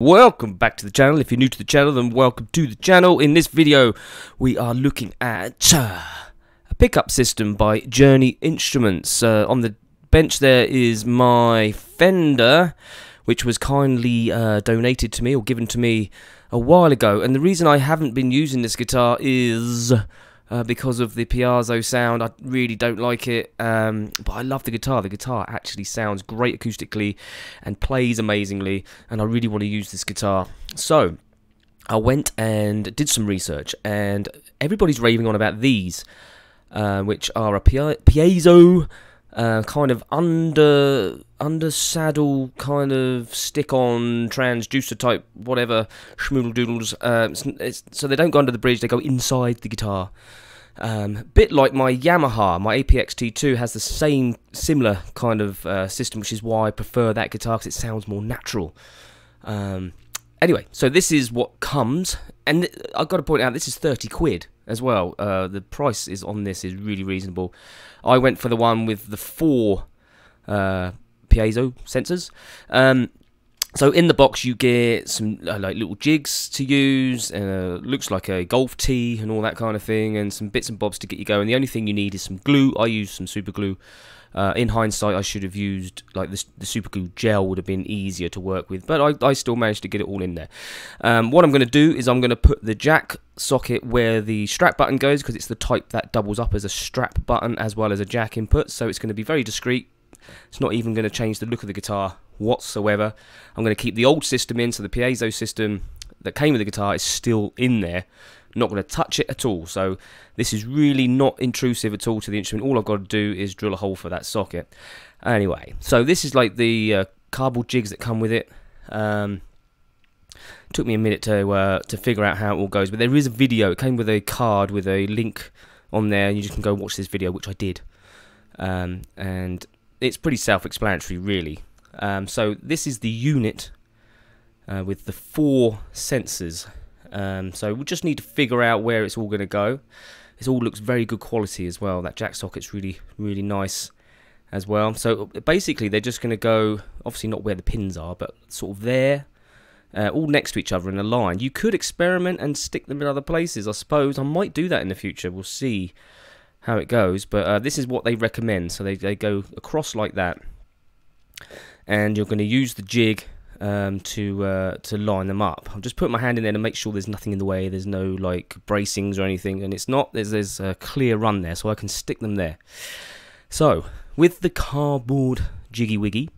Welcome back to the channel. If you're new to the channel, then welcome to the channel. In this video, we are looking at a pickup system by Journey Instruments. On the bench there is my Fender, which was kindly donated to me or given to me a while ago. And the reason I haven't been using this guitar is because of the piezo sound. I really don't like it, but I love the guitar. The guitar actually sounds great acoustically and plays amazingly, and I really want to use this guitar. So I went and did some research, and everybody's raving on about these, which are a piezo kind of under saddle kind of stick-on transducer type whatever schmoodle doodles. So they don't go under the bridge, they go inside the guitar. Bit like my Yamaha, my APX-T2 has the same similar kind of system, which is why I prefer that guitar, because it sounds more natural. Anyway, so this is what comes, and I've got to point out this is 30 quid as well. The price is on this is really reasonable. I went for the one with the 4 piezo sensors. So in the box you get some like little jigs to use, looks like a golf tee and all that kind of thing, and some bits and bobs to get you going. The only thing you need is some glue. I used some super glue. In hindsight, I should have used like the super glue gel, would have been easier to work with, but I still managed to get it all in there. What I'm going to do is I'm going to put the jack socket where the strap button goes, because it's the type that doubles up as a strap button as well as a jack input, so it's going to be very discreet. It's not even going to change the look of the guitar whatsoever. I'm going to keep the old system in, so the piezo system that came with the guitar is still in there. Not going to touch it at all, so this is really not intrusive at all to the instrument. All I've got to do is drill a hole for that socket. Anyway, so this is like the cardboard jigs that come with it. Took me a minute to figure out how it all goes, but there is a video. It came with a card with a link on there, and you just can go watch this video, which I did. And it's pretty self-explanatory, really. So this is the unit with the 4 sensors. So we just need to figure out where it's all going to go. This all looks very good quality as well. That jack socket's really nice as well. So basically they're just going to go, obviously not where the pins are, but sort of there, all next to each other in a line. You could experiment and stick them in other places, I suppose. I might do that in the future. We'll see how it goes, but this is what they recommend. So they go across like that, and you're going to use the jig to line them up. I'll just put my hand in there to make sure there's nothing in the way. There's no like bracings or anything, and it's not. There's a clear run there, so I can stick them there. So with the cardboard jiggy wiggy,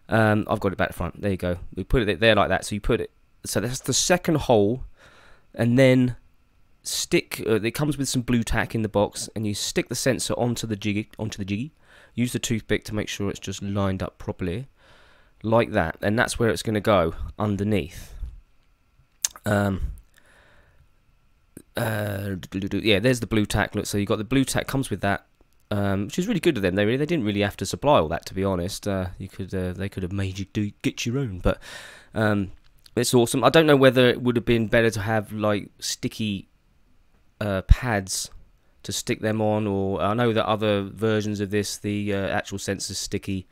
I've got it back front. There you go. We put it there like that. So you put it. So that's the second hole, and then stick. It comes with some blue tack in the box, and you stick the sensor onto the jiggy. Use the toothpick to make sure it's just lined up properly, like that, and that's where it's going to go underneath. Yeah, there's the blue tack. Look, so you got the blue tack comes with that, which is really good of them. They didn't really have to supply all that, to be honest. They could have made you get your own, but it's awesome. I don't know whether it would have been better to have like sticky pads to stick them on, or I know that other versions of this, the actual sensor's sticky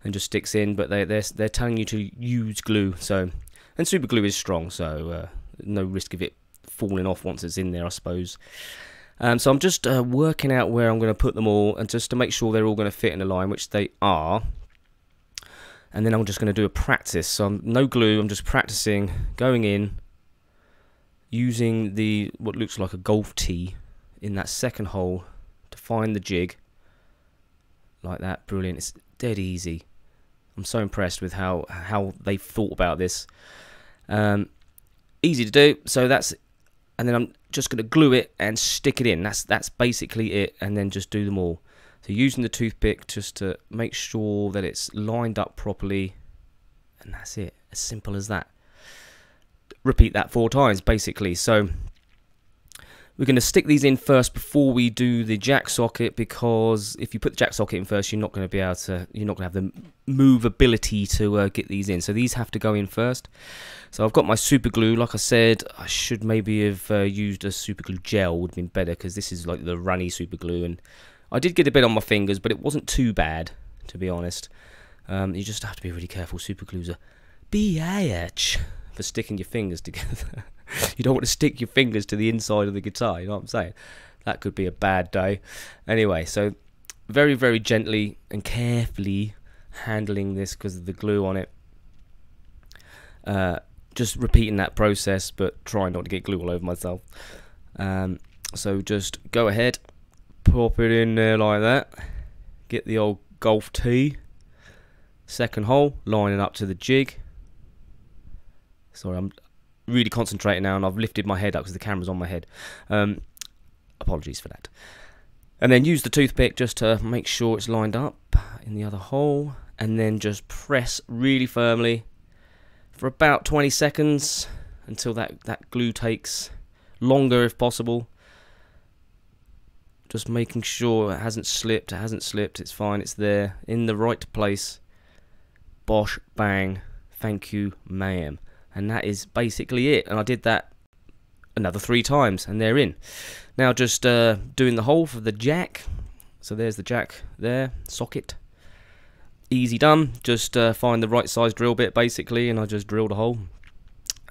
and just sticks in, but they're telling you to use glue. So, and super glue is strong, so no risk of it falling off once it's in there, I suppose. So I'm just working out where I'm going to put them all, and just to make sure they're all going to fit in a line, which they are. And then I'm just going to do a practice. So no glue. I'm just practicing going in, using what looks like a golf tee in that second hole to find the jig, like that. Brilliant. It's dead easy. I'm so impressed with how they've thought about this. Easy to do. So that's, and then I'm just going to glue it and stick it in. That's basically it, and then just do them all. So using the toothpick just to make sure that it's lined up properly, and that's it. As simple as that. Repeat that 4 times basically. So we're going to stick these in first before we do the jack socket, because if you put the jack socket in first, you're not going to be able to. You're not going to have the movability to get these in. So these have to go in first. So I've got my super glue. Like I said, I should maybe have used a super glue gel. Would have been better, because this is like the runny super glue, and I did get a bit on my fingers, but it wasn't too bad, to be honest. You just have to be really careful. Super glue's a BAH for sticking your fingers together. You don't want to stick your fingers to the inside of the guitar, you know what I'm saying? That could be a bad day. Anyway, so very, very gently and carefully handling this because of the glue on it. Just repeating that process, but trying not to get glue all over myself. So just go ahead, pop it in there like that. Get the old golf tee. Second hole, lining up to the jig. Sorry, I'm really concentrating now, and I've lifted my head up because the camera's on my head. Apologies for that. And then use the toothpick just to make sure it's lined up in the other hole, and then just press really firmly for about 20 seconds until that glue takes longer if possible. Just making sure it hasn't slipped, it's fine, it's there, in the right place. Bosh, bang, thank you, ma'am. And that is basically it. And I did that another 3 times, and they're in. Now just doing the hole for the jack. So there's the jack there, socket. Easy done. Just find the right size drill bit basically, and I just drilled a hole.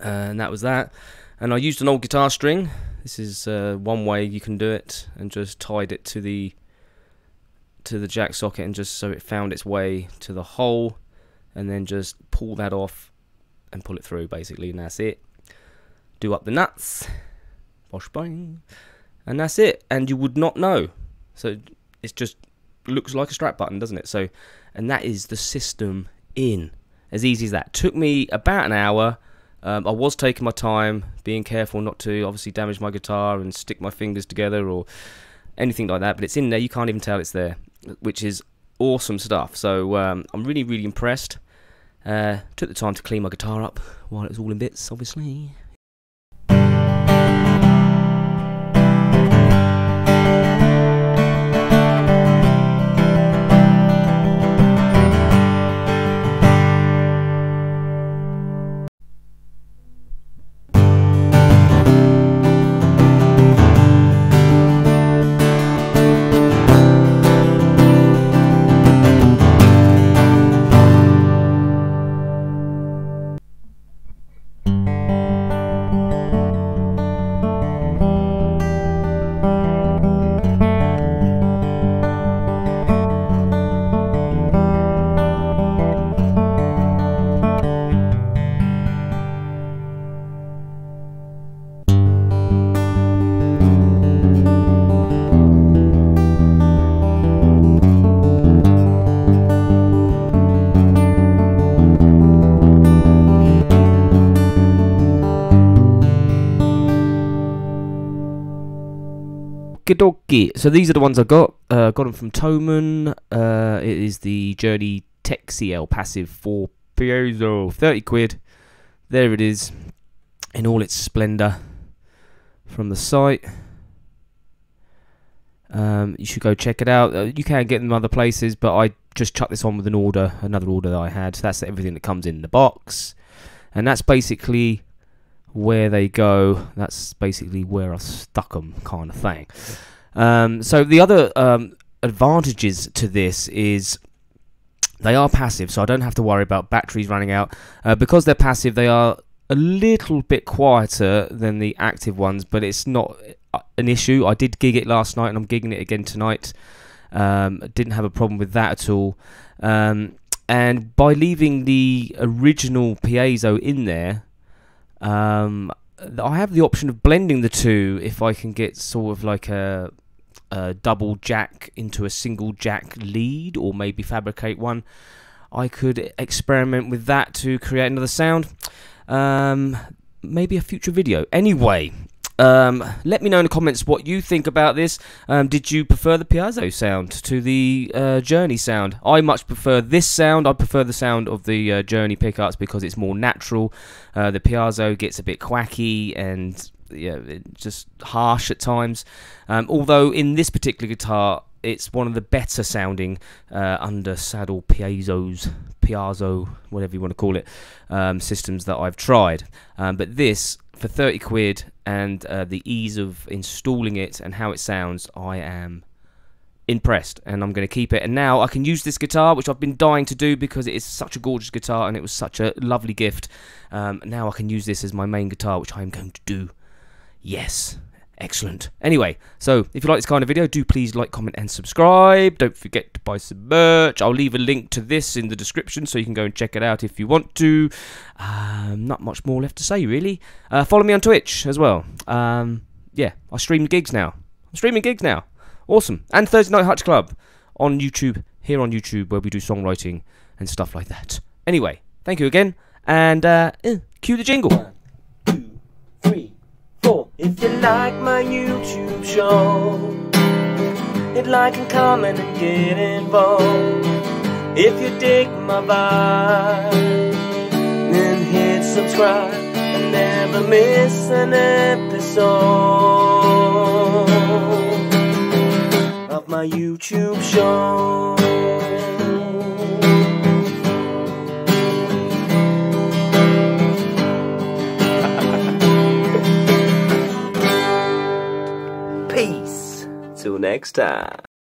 And that was that. And I used an old guitar string. This is one way you can do it, and just tied it to the jack socket, and just so it found its way to the hole, and then just pull that off and pull it through basically, and that's it. Do up the nuts, bosh bang, and that's it. And you would not know. So it just looks like a strap button, doesn't it? So, and that is the system in. As easy as that. Took me about an hour. I was taking my time, being careful not to obviously damage my guitar and stick my fingers together or anything like that, but it's in there, you can't even tell it's there, which is awesome stuff. So I'm really, really impressed. Took the time to clean my guitar up while it was all in bits, obviously. So these are the ones I got. Got them from Toman. It is the JourneyTek CL Passive 4 piezo, 30 quid. There it is, in all its splendour, from the site. You should go check it out. You can get them other places, but I just chucked this on with another order that I had. So that's everything that comes in the box, and that's basically where they go. That's basically where I stuck them, kind of thing. So the other advantages to this is they are passive, so I don't have to worry about batteries running out. Because they're passive, they are a little bit quieter than the active ones, but it's not an issue. I did gig it last night, and I'm gigging it again tonight. Didn't have a problem with that at all. And by leaving the original piezo in there, I have the option of blending the two if I can get sort of like a double jack into a single jack lead, or maybe fabricate one. I could experiment with that to create another sound. Maybe a future video. Anyway, let me know in the comments what you think about this. Did you prefer the piezo sound to the Journey sound? I much prefer this sound. I prefer the sound of the Journey pickups because it's more natural. The piezo gets a bit quacky and yeah, just harsh at times. Although in this particular guitar, it's one of the better sounding under saddle piezo, whatever you want to call it, systems that I've tried. But this, for 30 quid, and the ease of installing it and how it sounds, I am impressed, and I'm going to keep it. And now I can use this guitar, which I've been dying to do because it is such a gorgeous guitar and it was such a lovely gift. Now I can use this as my main guitar, which I'm going to do. Yes, excellent. Anyway, so if you like this kind of video, do please like, comment and subscribe. Don't forget to buy some merch. I'll leave a link to this in the description so you can go and check it out if you want to. Not much more left to say, really. Follow me on Twitch as well. Yeah, I stream gigs now. I'm streaming gigs now. Awesome. And Thursday Night Hutch Club on YouTube, here on YouTube, where we do songwriting and stuff like that. Anyway, thank you again, and cue the jingle. 1, 2, 3, 4. If you like my YouTube show, hit like and comment and get involved. If you dig my vibe, then hit subscribe and never miss an episode of my YouTube show. Peace. Till next time.